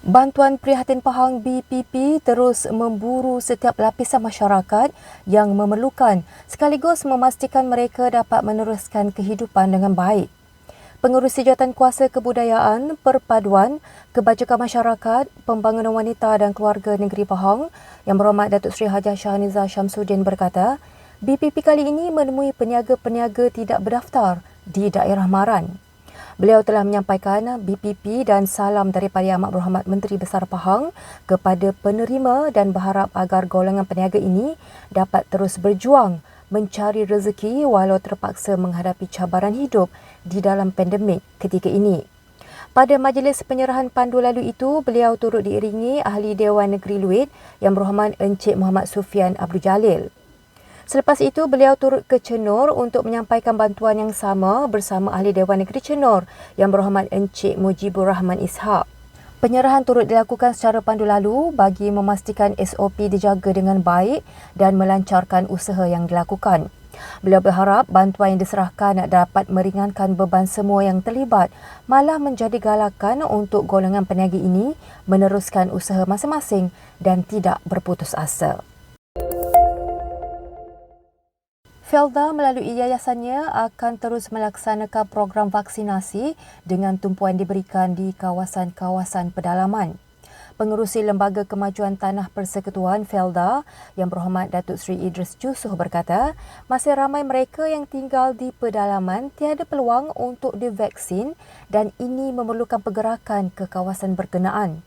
Bantuan Prihatin Pahang BPP terus memburu setiap lapisan masyarakat yang memerlukan sekaligus memastikan mereka dapat meneruskan kehidupan dengan baik. Pengerusi Jawatankuasa Kebudayaan, Perpaduan, Kebajikan Masyarakat, Pembangunan Wanita dan Keluarga Negeri Pahang Yang Berhormat Datuk Seri Hajah Shahniza Syamsuddin berkata, BPP kali ini menemui peniaga-peniaga tidak berdaftar di daerah Maran. Beliau telah menyampaikan BPP dan salam daripada Yang Amat Berhormat Menteri Besar Pahang kepada penerima dan berharap agar golongan peniaga ini dapat terus berjuang mencari rezeki walau terpaksa menghadapi cabaran hidup di dalam pandemik ketika ini. Pada majlis penyerahan pandu lalu itu, beliau turut diiringi Ahli Dewan Negeri Luit Yang Berhormat Encik Muhammad Sufian Abdul Jalil. Selepas itu, beliau turut ke Cenor untuk menyampaikan bantuan yang sama bersama Ahli Dewan Negeri Cenor Yang Berhormat Encik Mujibur Rahman Ishak. Penyerahan turut dilakukan secara pandu lalu bagi memastikan SOP dijaga dengan baik dan melancarkan usaha yang dilakukan. Beliau berharap bantuan yang diserahkan dapat meringankan beban semua yang terlibat, malah menjadi galakan untuk golongan peniaga ini meneruskan usaha masing-masing dan tidak berputus asa. Felda melalui yayasannya akan terus melaksanakan program vaksinasi dengan tumpuan diberikan di kawasan-kawasan pedalaman. Pengerusi Lembaga Kemajuan Tanah Persekutuan Felda Yang Berhormat Datuk Seri Idris Jusuh berkata, masih ramai mereka yang tinggal di pedalaman tiada peluang untuk divaksin dan ini memerlukan pergerakan ke kawasan berkenaan.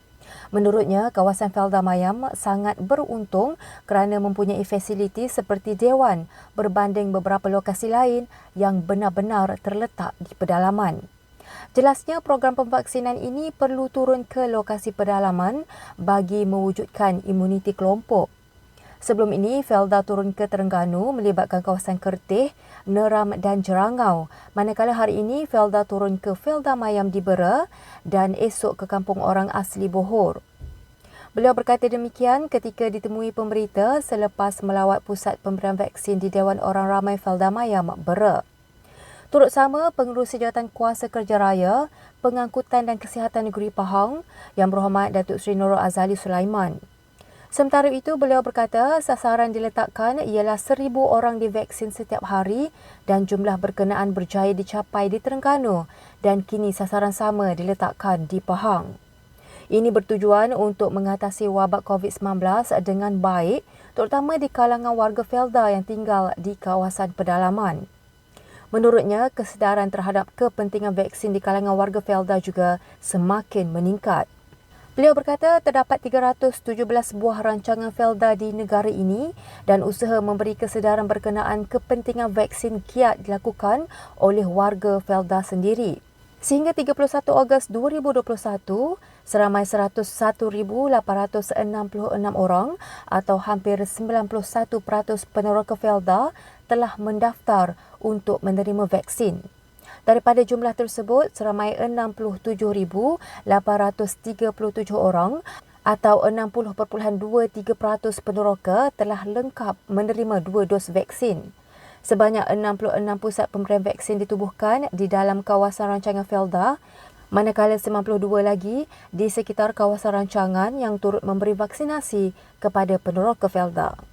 Menurutnya, kawasan Felda Mayam sangat beruntung kerana mempunyai fasiliti seperti Dewan berbanding beberapa lokasi lain yang benar-benar terletak di pedalaman. Jelasnya, program pemvaksinan ini perlu turun ke lokasi pedalaman bagi mewujudkan imuniti kelompok. Sebelum ini, Felda turun ke Terengganu melibatkan kawasan Kertih, Neram dan Jerangau. Manakala hari ini, Felda turun ke Felda Mayam di Bera dan esok ke kampung orang asli Bohor. Beliau berkata demikian ketika ditemui pemberita selepas melawat pusat pemberian vaksin di Dewan Orang Ramai Felda Mayam, Bera. Turut sama, Pengerusi Jawatankuasa Kerja Raya, Pengangkutan dan Kesihatan Negeri Pahang Yang Berhormat Datuk Seri Nurul Azali Sulaiman. Sementara itu, beliau berkata sasaran diletakkan ialah 1,000 orang divaksin setiap hari dan jumlah berkenaan berjaya dicapai di Terengganu dan kini sasaran sama diletakkan di Pahang. Ini bertujuan untuk mengatasi wabak COVID-19 dengan baik, terutama di kalangan warga Felda yang tinggal di kawasan pedalaman. Menurutnya, kesedaran terhadap kepentingan vaksin di kalangan warga Felda juga semakin meningkat. Beliau berkata terdapat 317 buah rancangan Felda di negara ini dan usaha memberi kesedaran berkenaan kepentingan vaksin kiat dilakukan oleh warga Felda sendiri. Sehingga 31 Ogos 2021, seramai 101,866 orang atau hampir 91% peneroka Felda telah mendaftar untuk menerima vaksin. Daripada jumlah tersebut, seramai 67,837 orang atau 60.23% peneroka telah lengkap menerima 2 dos vaksin. Sebanyak 66 pusat pemberian vaksin ditubuhkan di dalam kawasan rancangan Felda, manakala 92 lagi di sekitar kawasan rancangan yang turut memberi vaksinasi kepada peneroka Felda.